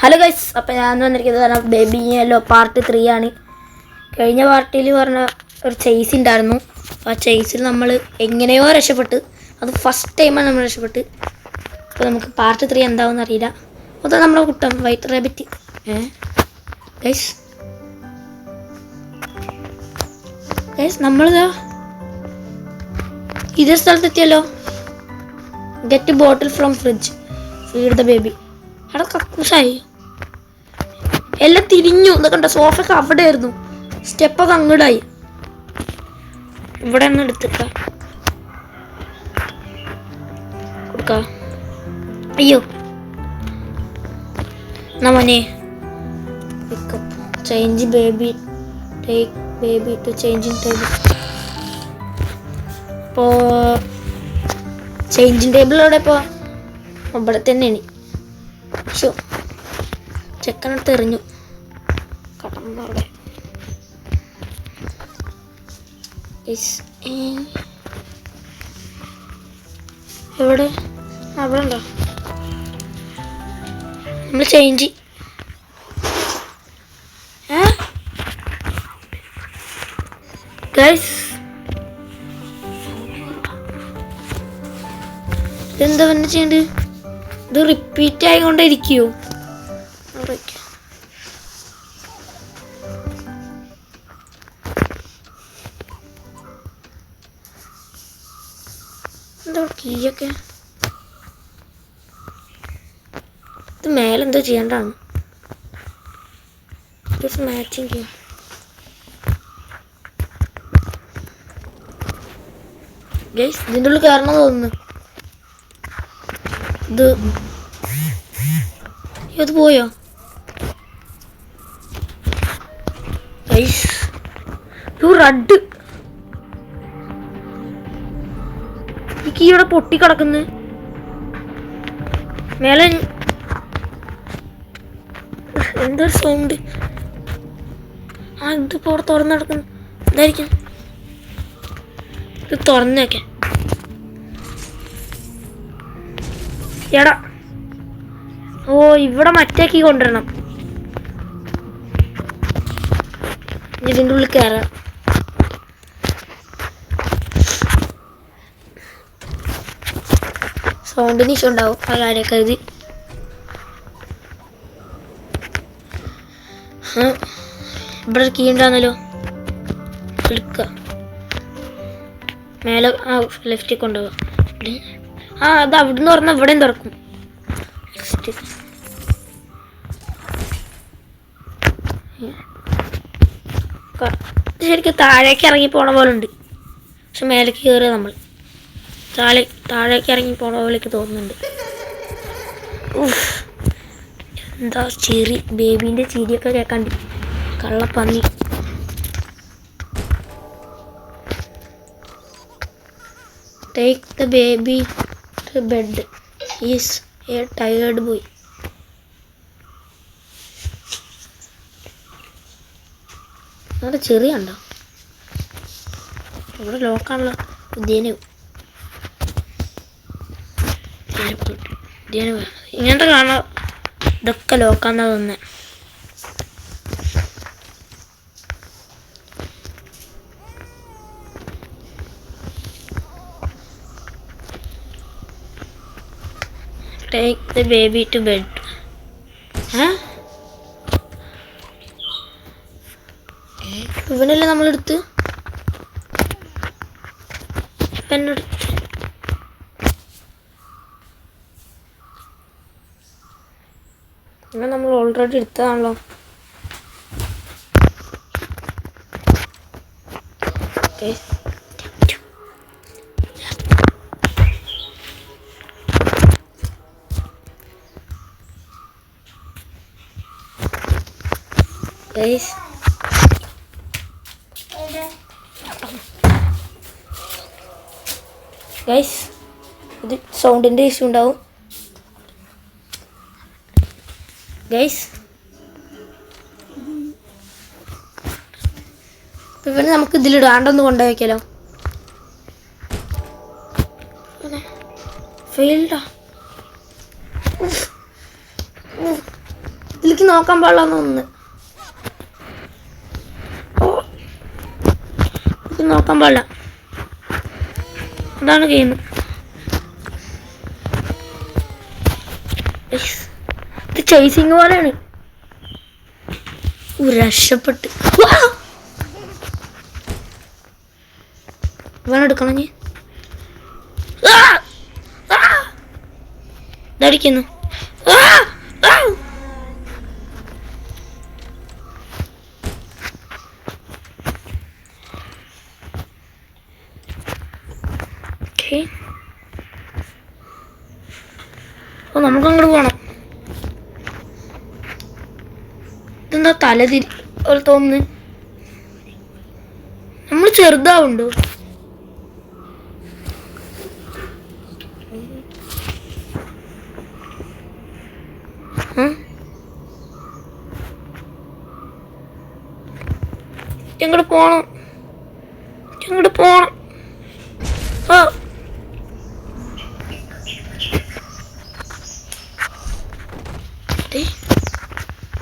Hello guys, അപ്പോൾ ഞാൻ വന്നിരിക്കുന്നത് ബേബി യെല്ലോ പാർട്ട് 3 ആണ്. കഴിഞ്ഞ പാർട്ടിൽ പറഞ്ഞ ഒരു ചേസ് ഉണ്ടായിരുന്നു. ആ ചേസിൽ നമ്മൾ എങ്ങനെയോ രക്ഷപ്പെട്ട്, അത് ഫസ്റ്റ് ടൈമാണ് നമ്മൾ രക്ഷപ്പെട്ട്. അപ്പോൾ നമുക്ക് പാർട്ട് 3 എന്താവുമെന്ന് അറിയില്ല. അതാ നമ്മളെ കുട്ടം വൈറ്റ് റാബിറ്റ്. ഗൈസ് നമ്മളിതാ ഇതേ സ്ഥലത്തെത്തിയല്ലോ. Get bottle from fridge, feed the baby. അവിടെ കക്കൂസായി എല്ലാം തിരിഞ്ഞു. എന്താ കണ്ട, സോഫയൊക്കെ അവിടെ ആയിരുന്നു, സ്റ്റെപ്പൊക്കെ അങ്ങോട്ടായി. ഇവിടെ ഒന്ന് എടുത്തിക്ക കൊടുക്ക. അയ്യോ എന്നാ മോനെ, change baby, take baby to changing table. അപ്പോൾ ചേഞ്ചിങ് ടേബിൾ എവിടെ? ഇപ്പോൾ ഇവിടെ തന്നെയാണ്. ഷോ ചെക്കനടുത്ത് എറിഞ്ഞു കടന്നവിടെ. എവിടെ? അവിടെ ഉണ്ടോ? നമ്മൾ ചേഞ്ച് ഗൈസ്. ഇതെന്താ പിന്നെ ചെയ്യണ്ട്? ഇത് റിപ്പീറ്റ് ആയിക്കൊണ്ടിരിക്കുവോ? എന്താ കീയൊക്കെ? ഇത് മേലെന്തോ ചെയ്യേണ്ടതാണ്. Matching key. ഗൈസ്, ഇതിൻ്റെ ഉള്ളിൽ കയറണം തോന്നുന്നു. ഇത് പോയോ? ഗൈസ്, റെഡ് ഈ കീ ഇവിടെ പൊട്ടി കിടക്കുന്നു. മേലെ എന്തൊരു സൗണ്ട്. ഇതിപ്പോ അവിടെ തുറന്നു കിടക്കുന്നു. എന്തായിരിക്കും ഇത്? തുറന്നേക്കെ എടാ. ഓ, ഇവിടെ മറ്റേ കീ കൊണ്ടുവരണം. ഇതിൻ്റെ ഉള്ളിൽ കയറാം. സൗണ്ടിന് ഇഷ്യൂ ഉണ്ടാവും, ആ കാര്യമൊക്കെ ഇത്. ഇവിടെ ഒരു കീ ഉണ്ടാകുന്നല്ലോ, എടുക്കുക. മേലെ ലെഫ്റ്റിൽ കൊണ്ടുപോകുക. അത് അവിടുന്ന് തുറന്നാൽ ഇവിടെയും തുറക്കും. ശരിക്കും താഴേക്ക് ഇറങ്ങി പോണ പോലെ ഉണ്ട്, പക്ഷെ മേലേക്ക് കയറുക. നമ്മൾ താഴേക്ക് ഇറങ്ങി പോണ പോലെയൊക്കെ തോന്നുന്നുണ്ട്. എന്താ ചിരി, ബേബീൻ്റെ ചിരിയൊക്കെ കേൾക്കാണ്ട്. കള്ളപ്പന്നി. Take the baby to bed, is a tired boy. അവിടെ ചെറിയുണ്ടോ? ഇവിടെ ലോക്കാണല്ലോ. ഇങ്ങനത്തെ കാണാം. ഇതൊക്കെ ലോക്കാന്നാ തോന്നുന്നത്. Take the baby to bed. ഇവനല്ലേ നമ്മളെടുത്ത് ഇവൻ നമ്മൾ ഓൾറെഡി എടുത്തതാണല്ലോ. ഗൈസ്, ഇത് സൗണ്ടിൻ്റെ ഇഷ്യൂ ഉണ്ടാവും. ഗൈസ്, ഇവന് നമുക്ക് ഇതിലിടാണ്ടൊന്ന് കൊണ്ടുപോയിക്കാലോ. ഫെയിൽഡാ. നോക്കാൻ പാടില്ലെന്ന് ഒന്ന് നോക്കാൻ പാടില്ല. അതാണ് ഗെയിം. ഇത് ചേസിങ് പോലെയാണ്. രക്ഷപ്പെട്ട് ഇവനെടുക്കണം. ഇതടിക്കുന്നു. നമുക്കങ്ങോട്ട് പോണം. ഇതെന്താ തലതിരി തോന്നുന്നു. നമ്മൾ ചെറുതാവുണ്ടോ? എങ്ങോട്ട് പോണം? എങ്ങോട്ട് പോണം?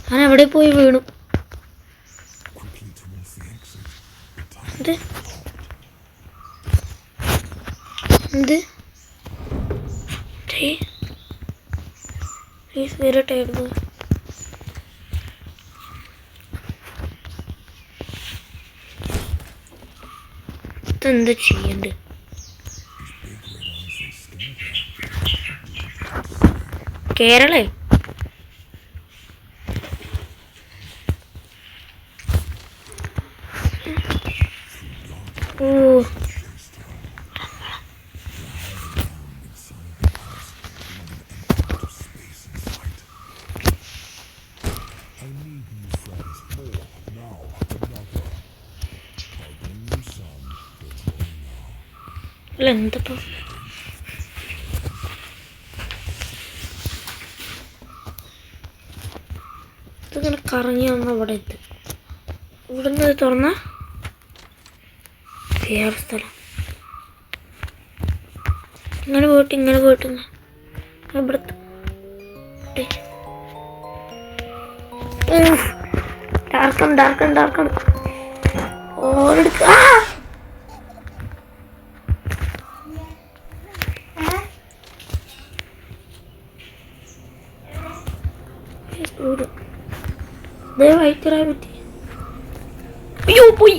ഞാൻ എവിടെ പോയി വീണു? എന്ത് എന്ത് പ്ലീസ് വരട്ടായിരുന്നു. ഇതെന്താ ചെയ്യണ്ട്? കേരളേ ഓ അല്ല എന്തപ്പോ ഇതിങ്ങനെ കറങ്ങി വന്ന അവിടെ എത്തും. ഇവിടുന്ന് തുറന്ന വേറെ സ്ഥലം. ഇങ്ങനെ പോയിട്ട് ഇവിടുത്തെ ഡാർക്കാണ് ഓരെടുക്ക. ദയവായി പറ്റി. അയ്യോ പോയി.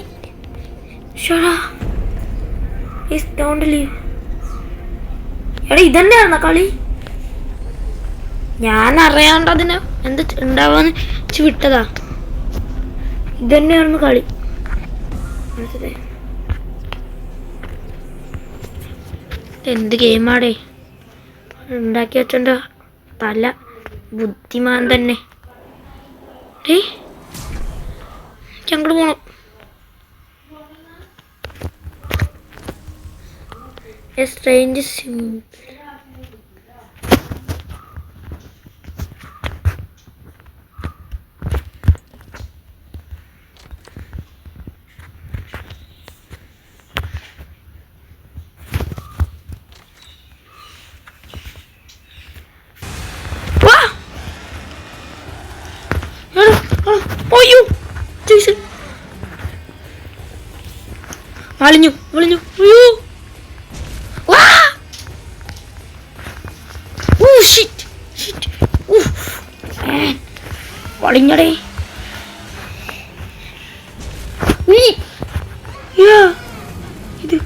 എടാ ഇതന്നെയായിരുന്ന കളി? ഞാൻ അറിയാണ്ട് അതിന് എന്ത് ഉണ്ടാവാന്ന് വെച്ച് വിട്ടതാ. ഇതന്നെയായിരുന്നു കളി. എന്ത് ഗെയിമാടേ ഉണ്ടാക്കി വെച്ചോണ്ട തല. ബുദ്ധിമാൻ തന്നെ. ഞങ്ങൾ പോണം. A strange symbol. അയ്യോ വളഞ്ഞു അയ്യോ വളഞ്ഞടേ. ഇത്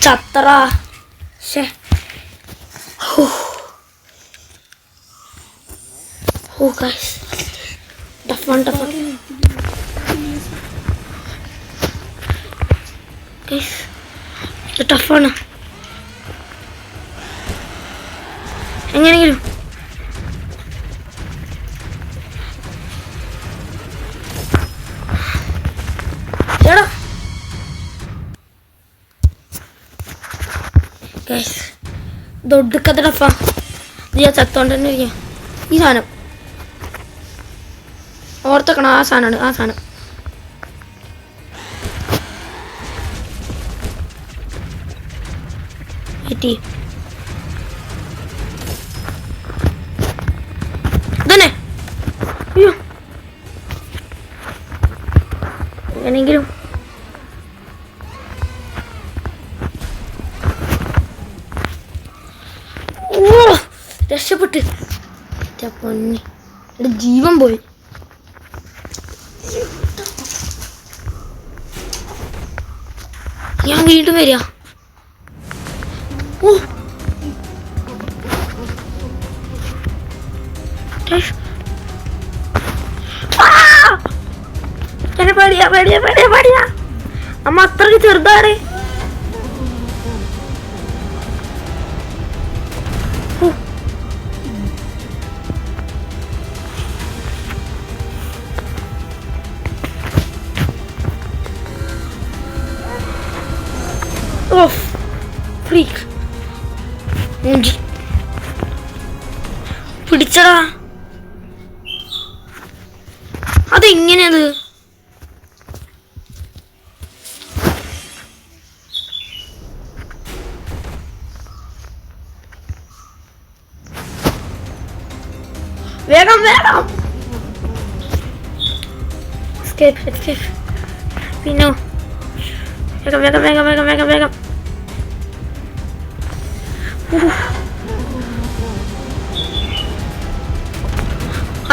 ചത്തറ. Oh guys, tough one. Guys, ഇത് ടഫാണ്. എങ്ങനെയെങ്കിലും ദൊടുക്കത്തടഫ ഇത് ഞാൻ ചത്തോണ്ട് തന്നെ ഇരിക്കാം. ഈ സാധനം ഓർത്തെക്കണം. ആ സാധനം ഇതന്നെ. അയ്യോ എങ്ങനെയെങ്കിലും രക്ഷപ്പെട്ട്. പൊന്നി എൻ്റെ ജീവൻ പോയി. ഞാൻ വീണ്ടും വരിക. ഓ പേടിയാ. അമ്മ അത്രക്ക് ചെറുതാണ്. പിടിച്ചടാ. അതെങ്ങനെയത്? വേഗം എസ്കേപ്പ്. പിന്നെ വേഗം.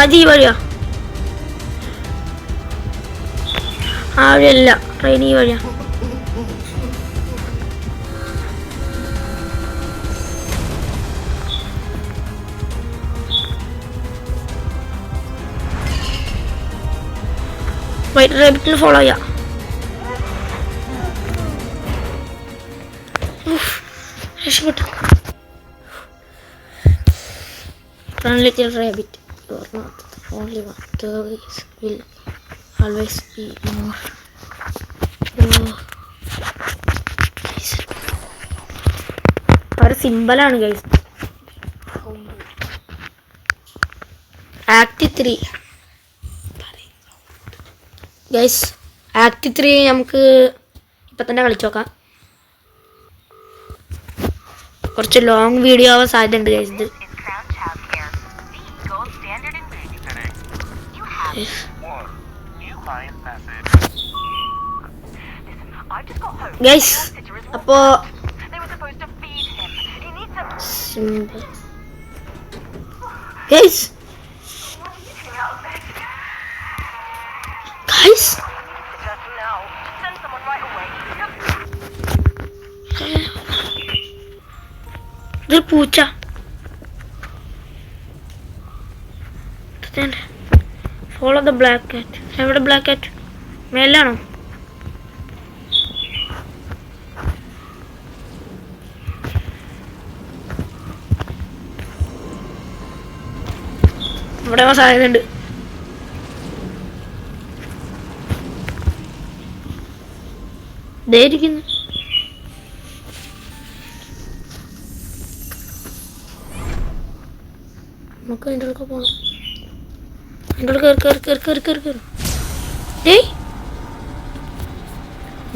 അജീ വഴിയാ? ആ വഴിയല്ല, ട്രെയിൻ ഈ വഴിയാ. വൈറ്റ് റാബിറ്റിന് ഫോളോ ചെയ്യാം. രക്ഷപ്പെട്ടു. Run little rabbit, you are not the only one. There will always be more. ഒരു സിമ്പിളാണ് ഗൈസ്. Act 3 guys. ആക്ട് 3 നമുക്ക് ഇപ്പം തന്നെ കളിച്ചു നോക്കാം. കുറച്ച് ലോങ് വീഡിയോ ആവാൻ സാധ്യതയുണ്ട് ഗൈസ് ഇത്. ഗൈസ് അപ്പോ ഗൈസ് ഇതൊരു പൂച്ച. Follow the black cat. എവിടെ ബ്ലാക്ക് കാറ്റ്? മേലാണോ? ഇവിടെ സാധ്യതയുണ്ട്. ഇതായിരിക്കുന്നു. നമുക്ക് അതിൻ്റെ ഉള്ളിൽ പോകണം. അതിൻ്റെ ഉള്ളിൽ കയറി.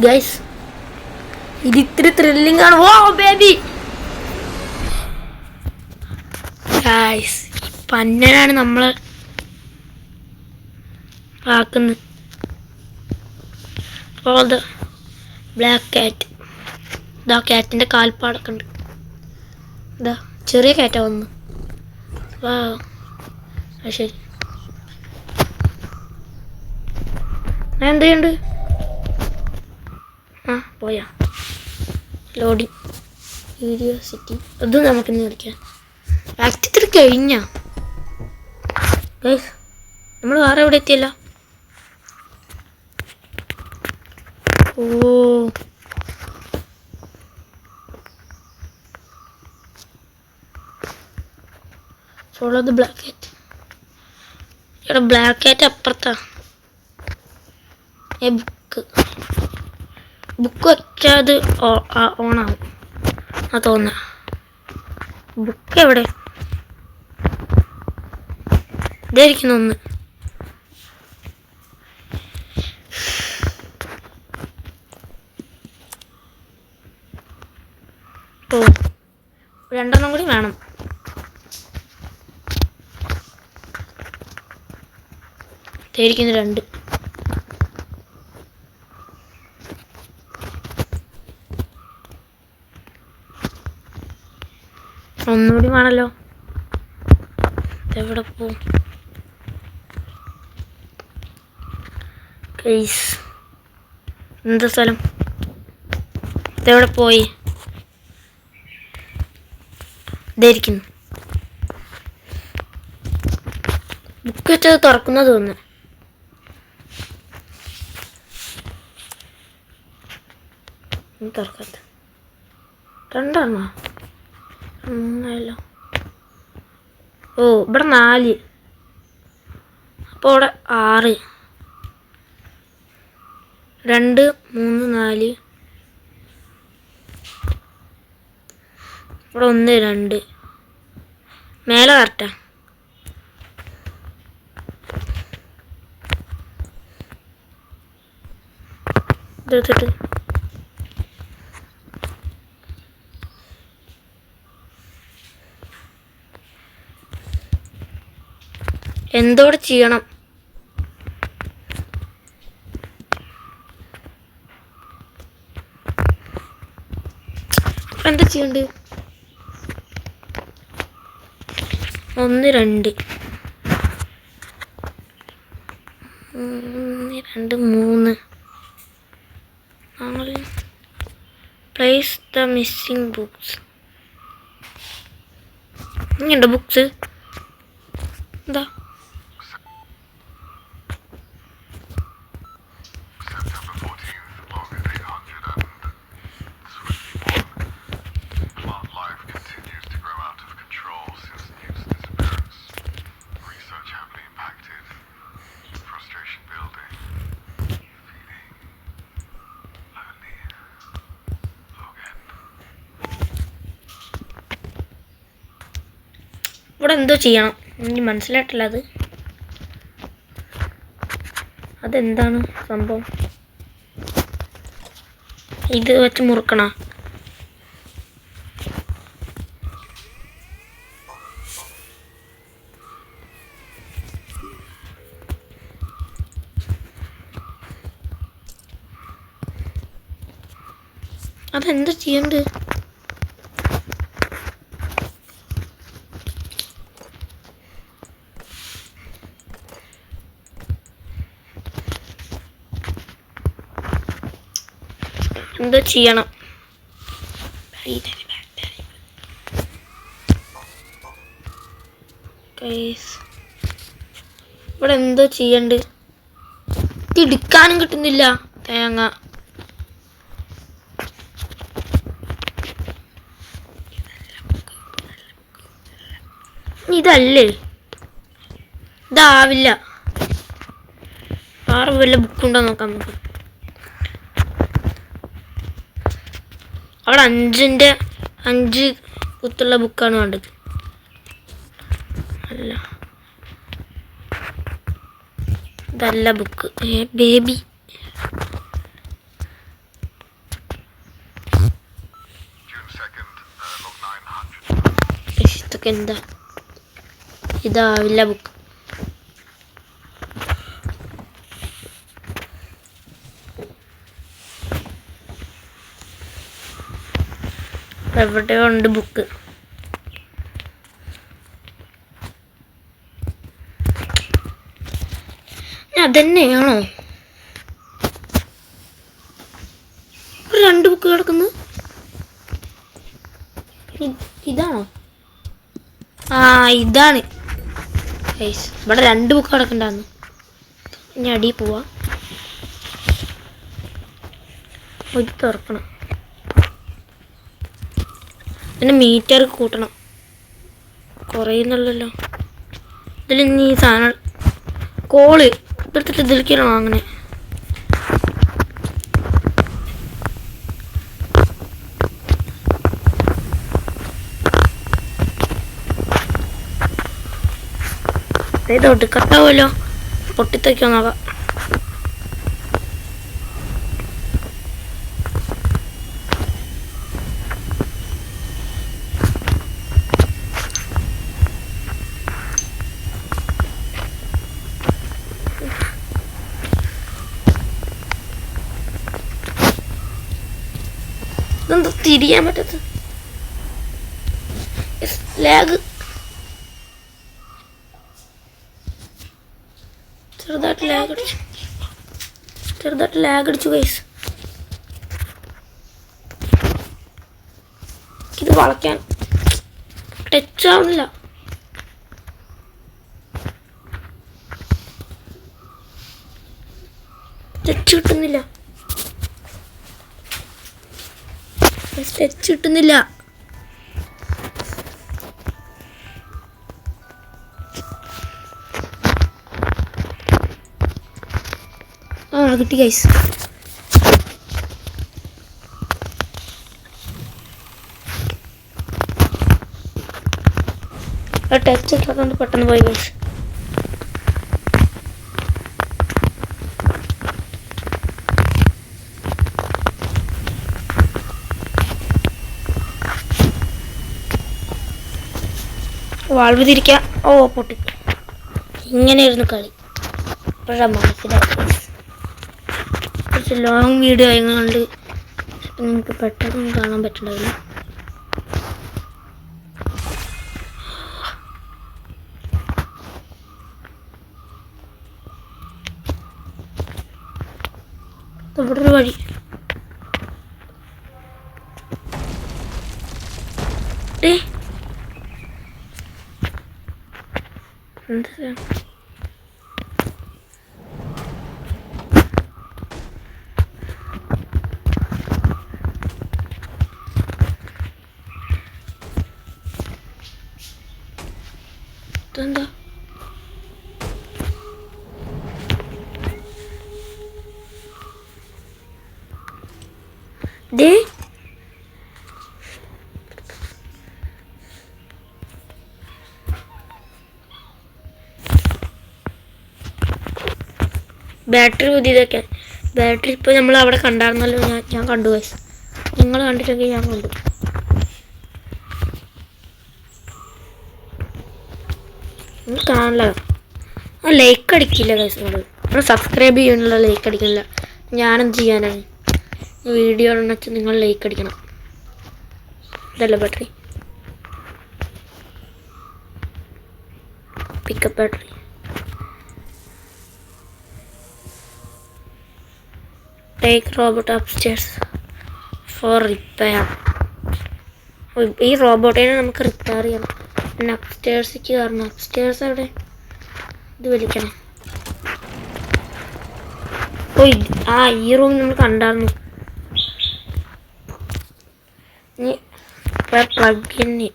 ഗൈസ് ഇത് ഇത്തിരി ത്രില്ലിംഗ് ആണ്. ഓ ബേബി ഗൈസ്, പന്നനാണ് നമ്മളെ ആക്കുന്നത്. Black cat. ഇതാ കാറ്റിൻ്റെ കാൽപ്പാടൊക്കെ ഉണ്ട്. ഇതാ ചെറിയ കാറ്റാ വന്നു. ശരി, ഞാൻ എന്ത് ചെയ്യുന്നുണ്ട്? ആ പോയാ ലോഡിങ് ക്യൂരിയോസിറ്റി. അതും നമുക്കിന്ന് കളിക്കാം. ആക്ട് 3 കഴിഞ്ഞ ഗൈസ്. നമ്മൾ വേറെ എവിടെ എത്തിയല്ല. ഓ ഫോളോ ദ ബ്ലാക്ക് കാറ്റ്. ഇവിടെ ബ്ലാക്ക് കാറ്റ് അപ്പുറത്താ. ബുക്ക് വെച്ചാൽ അത് ഓണാവും. ആ തോന്നുന്നു. ബുക്ക് എവിടെ? ഇതായിരിക്കുന്നു ഒന്ന്. ഓ, രണ്ടെണ്ണം കൂടി വേണം. ഇതായിരിക്കുന്നു രണ്ട്. ഒന്നുകൂടി വേണമല്ലോ. ഇതെവിടെ പോവും? എന്താ സ്ഥലം? ഇതെവിടെ പോയി? ഇതായിരിക്കുന്നു. ബുക്ക് വെച്ചത് തുറക്കുന്നത് തോന്നുന്നു. തുറക്കാത്ത രണ്ടെണ്ണോ? ഒന്നല്ലോ. ഓ, ഇവിടെ 4. അപ്പോൾ ഇവിടെ 6. 2 3 4. ഇവിടെ 1 2. മേലെ കറക്റ്റാ. ഇതെടുത്തിട്ട് എന്തോടെ ചെയ്യണം? എന്താ ചെയ്യണ്ട്? 1 2 2 3 4. Place the missing books. ഇങ്ങനെയുണ്ട് ബുക്സ്. എന്താ? ഇവിടെ എന്തോ ചെയ്യണം, എനിക്ക് മനസ്സിലായിട്ടില്ല. അതെന്താണ് സംഭവം? ഇത് വെച്ച് മുറുക്കണ? അതെന്താ ചെയ്യണ്ട്? എന്തോ ചെയ്യണം. ഇവിടെ എന്തോ ചെയ്യണ്ട്. ഇടിക്കാനും കിട്ടുന്നില്ല തേങ്ങ. ഇതല്ലേ? ഇതാവില്ല. വേറെ വല്ല ബുക്കുണ്ടോ നോക്കാം നമുക്ക്. അവിടെ 5 കുത്തുള്ള ബുക്കാണ് വേണ്ടത്. അല്ല, ഇതല്ല ബുക്ക്. ബേബി. ഇതൊക്കെ എന്താ? ഇതാവില്ല ബുക്ക്. എവിടെയോ ഉണ്ട് ബുക്ക്. അതന്നെയാണോ? 2 ബുക്ക് കിടക്കുന്നു. ഇതാണോ? ആ, ഇതാണ്. ഇവിടെ 2 ബുക്ക് കിടക്കണ്ടായിരുന്നു. ഇനി അടിയിൽ പോവാ. ഇത് തുറക്കണം. പിന്നെ മീറ്റർ കൂട്ടണം. കുറയുന്നുള്ളല്ലോ. ഇതിൽ ഇനി ഈ സാധനം കോള് എടുത്തിട്ട് ഇതിലേക്കാണോ അങ്ങനെ? ഇത് ഒടുക്കത്താവുമല്ലോ. പൊട്ടിത്തെറിക്കോ നോക്കാം. ഇതെന്താ തിരിയാൻ പറ്റത്ത്? ലാഗ് ചെറുതായിട്ട് ലാഗ് അടിച്ചു ഗൈസ്. ഇത് വളയ്ക്കാൻ ടച്ച് ആവുന്നില്ല. ടച്ച് കിട്ടുന്നില്ല. ടച്ച് കിട്ടുന്നില്ല. കിട്ടി ഗൈസ്. ടച്ച് ഇല്ലാത്തതുകൊണ്ട് പെട്ടെന്ന് പോയി ഗൈസ്. വാൾവ് തിരിക്കാം. ഓ പൊട്ടി. ഇങ്ങനെയായിരുന്നു കളി. ഇപ്പോഴാണ് മനസ്സിലായി. കുറച്ച് ലോങ് വീഡിയോ ആയതുകൊണ്ട് നിങ്ങൾക്ക് പെട്ടെന്ന് കാണാൻ പറ്റുന്നുണ്ടാവില്ല. ഇവിടെ ഒരു വഴി. എന്താ ഇതെന്താ? ദേ ബാറ്ററി പുതിയതൊക്കെ. ബാറ്ററി ഇപ്പോൾ നമ്മൾ അവിടെ കണ്ടായിരുന്നല്ലോ. ഞാൻ കണ്ടു ഗൈസ്. നിങ്ങൾ കണ്ടിട്ടൊക്കെ ഞാൻ കണ്ടു. കാണില്ല. ലൈക്ക് അടിക്കില്ല ഗൈസ്. നിങ്ങൾ സബ്സ്ക്രൈബ് ചെയ്യാനുള്ള ലൈക്ക് അടിക്കില്ല. ഞാനെന്ത് ചെയ്യാനാണ്? വീഡിയോ ആണെന്ന് വെച്ചാൽ നിങ്ങൾ ലൈക്ക് അടിക്കണം. ഇതല്ല battery. Pick up battery. Take robot upstairs for repair. ഈ റോബോട്ടിനെ നമുക്ക് റിപ്പയർ ചെയ്യണം. പിന്നെ അപ്സ്റ്റേഴ്സിലേക്ക് കയറണം. അപ്സ്റ്റേഴ്സ് അവിടെ ഇത് വലിക്കണം. ഓ ഈ റൂം നമ്മൾ കണ്ടായിരുന്നു. ഇനി പ്ലഗിന്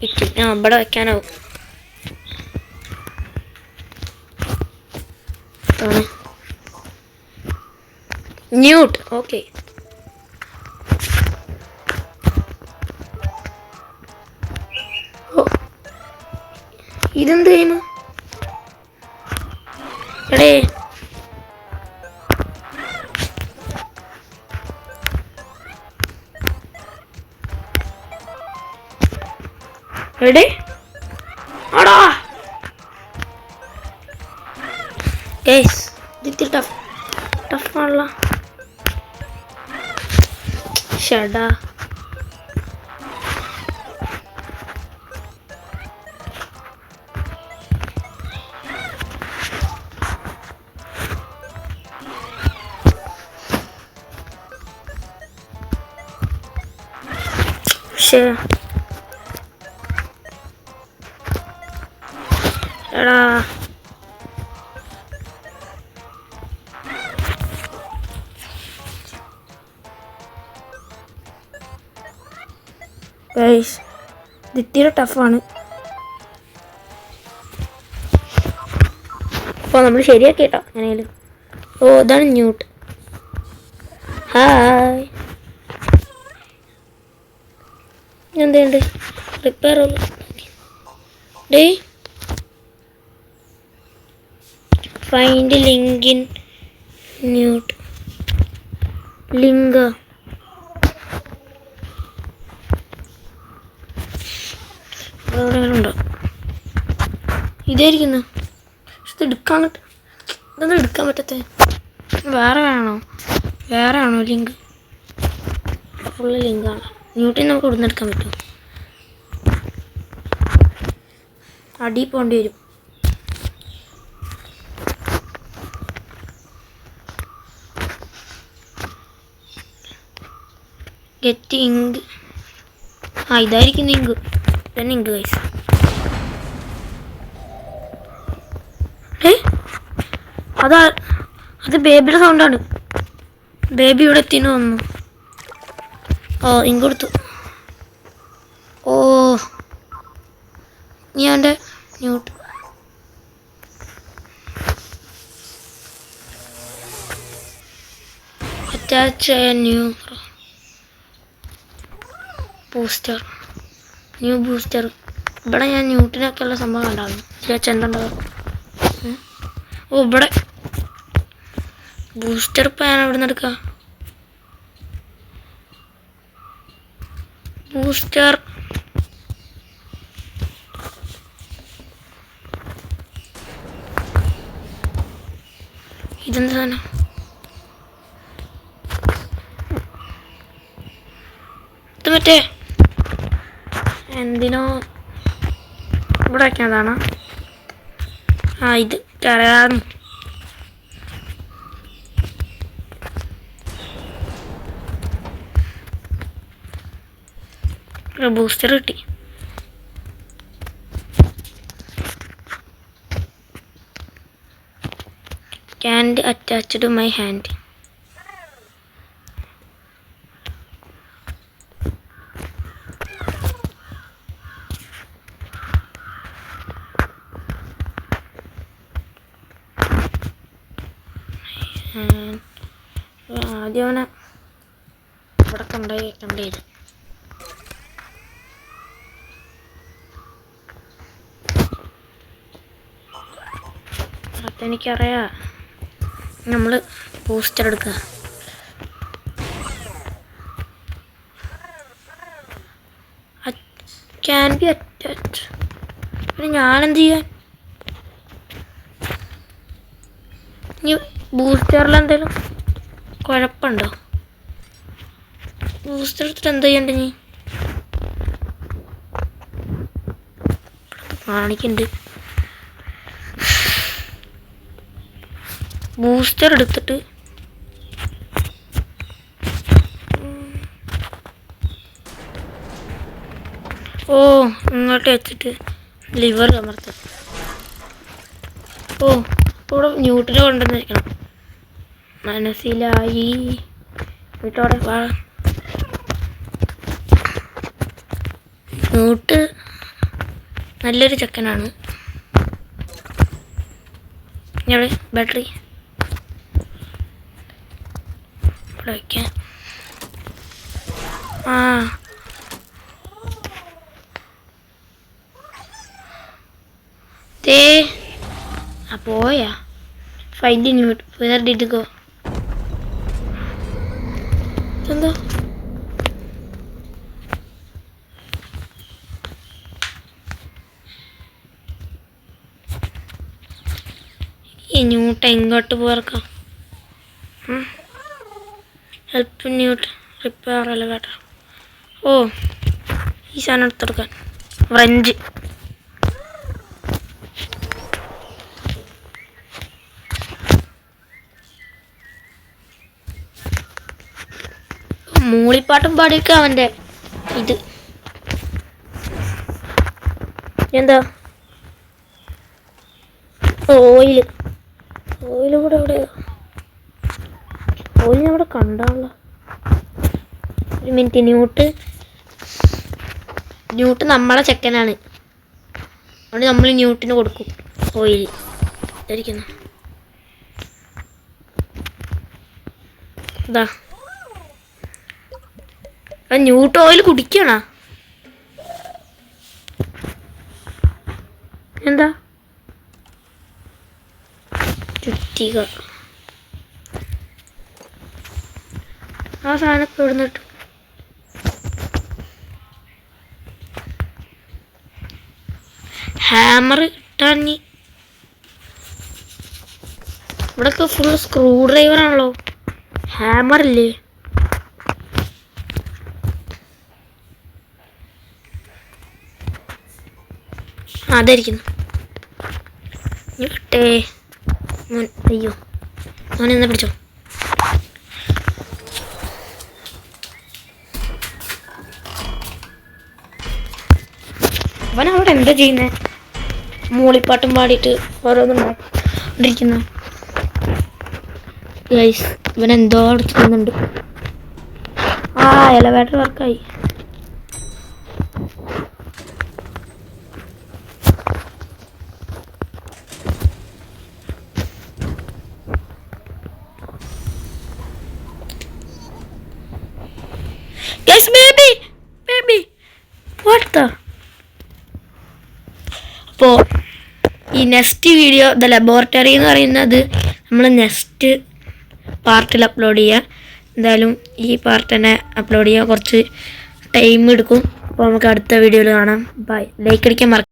ഇറ്റ് ഇവിടെ വെക്കാനാവും. ന്യൂട്ട്. ഓക്കെ. ഇതെന്ത് ഗെയിം? എടേ എടേ ആടാ ഗൈസ്. ഇത് ടഫാണല്ലോ. ഷടാ. എടാ ഗൈസ് ഇത് ഇത്തിരി ടഫാണ്. അപ്പോൾ നമ്മൾ ശരിയാക്കി കേട്ടോ അങ്ങനെയാലും. ഓ ഇതാണ് ന്യൂട്ട്. ഹായ്. എന്തുണ്ട് repair day find link in Newt link എവിടെയെങ്കിലുണ്ടോ? ഇതായിരിക്കുന്നു. പക്ഷെ എടുക്കാൻ ഇതൊന്നും എടുക്കാൻ പറ്റത്തേ. വേറെ ആണോ ലിങ്ക്? ഫുള്ള് ലിങ്കാണ്. ന്യൂട്ടിൽ നമുക്ക് ഇവിടുന്ന് എടുക്കാൻ പറ്റുമോ? അടി പോകേണ്ടി വരും. Get ink. ഇതായിരിക്കും ഇങ്ക്. തന്നെ ഇങ്ക് ഗൈസ്. അത് ബേബിയുടെ സൗണ്ടാണ്. ബേബി ഇവിടെ എത്തിന്ന് തോന്നുന്നു. ഇങ്ക് കൊടുത്തു. ഞാൻ എൻ്റെ ന്യൂട്ട് അറ്റാച്ച് ന്യൂ ബൂസ്റ്റർ. ഇവിടെ ഞാൻ ന്യൂട്ടിനൊക്കെ ഉള്ള സംഭവം കണ്ടായിരുന്നു. എന്തുണ്ടാവും? ഇവിടെ ബൂസ്റ്റർ ഇപ്പം ഞാൻ എവിടെ നിന്ന് എടുക്കാം? ബൂസ്റ്റർ ഇതെന്താ സാധനം? ഇത് മറ്റേ എന്തിനോ ഇവിടെ വയ്ക്കുന്നതാണ്. ഇത് അറിയാം. ബൂസ്റ്റർ കിട്ടി. ക്യാൻഡ് അറ്റാച്ച്ഡ് മൈ ഹാൻഡ്. ആദ്യം അവനെ ഇവിടെ കണ്ടത്. അതെനിക്കറിയാം. നമ്മൾ ബൂസ്റ്റർ എടുക്കുക. Can be attach. പിന്നെ ഞാനെന്ത് ചെയ്യാൻ? ഇനി ബൂസ്റ്ററിൽ എന്തെങ്കിലും കുഴപ്പമുണ്ടോ? ബൂസ്റ്റർ എടുത്തിട്ട് എന്താ ചെയ്യണ്ട? നീ കാണിക്കുന്നുണ്ട്. ബൂസ്റ്റർ എടുത്തിട്ട് ഇങ്ങോട്ട് വെച്ചിട്ട് ലിവർ അമർത്തും. ഇവിടെ ന്യൂട്ടിനെ കൊണ്ടുവന്നിരിക്കണം. മനസ്സിലായി. വീട്ടോടെ വാ. ന്യൂട്ട് നല്ലൊരു ചെക്കനാണ്. ഞാൻ ബാറ്ററി ഇവിടെ വയ്ക്കാം. പോയാ find Newt. Where did go? എന്താ ഈ ന്യൂട്ട് എങ്ങോട്ട് പോർക്കാം? Help Newt repair elevator. ഈ സാധനം എടുത്തെടുക്കാൻ. വ്രഞ്ച്. മൂളിപ്പാട്ടും പാടിയൊക്കെ അവൻ്റെ ഇത്. എന്താ ഓയില് കൂടെ എവിടെയോ? ഓയിൽ അവിടെ കണ്ടാണല്ലോ. ഒരു മിനിറ്റ്. ന്യൂട്ട് നമ്മളെ ചെക്കനാണ്. അതുകൊണ്ട് നമ്മൾ ന്യൂട്ടിന് കൊടുക്കും ഓയിൽ. ഇതായിരിക്കുന്നു. ഇതാ ന്യൂട്ട് ഓയിൽ കുടിക്കണ? എന്താ ഇഷ്ടിക. ആ സാധനമൊക്കെ ഇവിടുന്ന് കിട്ടും. ഹാമർ ഇട്ടാഞ്ഞി ഇവിടെയൊക്കെ ഫുൾ സ്ക്രൂ ഡ്രൈവർ ആണല്ലോ. ഹാമർ ഇല്ലേ? അതായിരിക്കുന്നു. ഇട്ടേ മോൻ. അയ്യോ മോൻ എന്നാ പിടിച്ചോ. അവൻ അവിടെ എന്താ ചെയ്യുന്നേ? മൂളിപ്പാട്ടും പാടിയിട്ട് ഓരോന്നുണ്ടാക്കിയിരിക്കുന്നു. ഗൈസ് ഇവൻ എന്തോ അവിടെ ചെയ്യുന്നുണ്ട്. ആ elevator വർക്കായി. Yes, baby. What the? അപ്പോൾ ഈ നെക്സ്റ്റ് വീഡിയോ ദ ലബോറട്ടറി എന്ന് പറയുന്നത് നമ്മൾ നെക്സ്റ്റ് പാർട്ടിൽ അപ്ലോഡ് ചെയ്യുക. എന്തായാലും ഈ പാർട്ട് തന്നെ അപ്ലോഡ് ചെയ്യുക. കുറച്ച് ടൈം എടുക്കും. അപ്പോൾ നമുക്ക് അടുത്ത വീഡിയോയിൽ കാണാം. ബൈ. ലൈക്ക് അടിക്കാൻ മറക്കാം.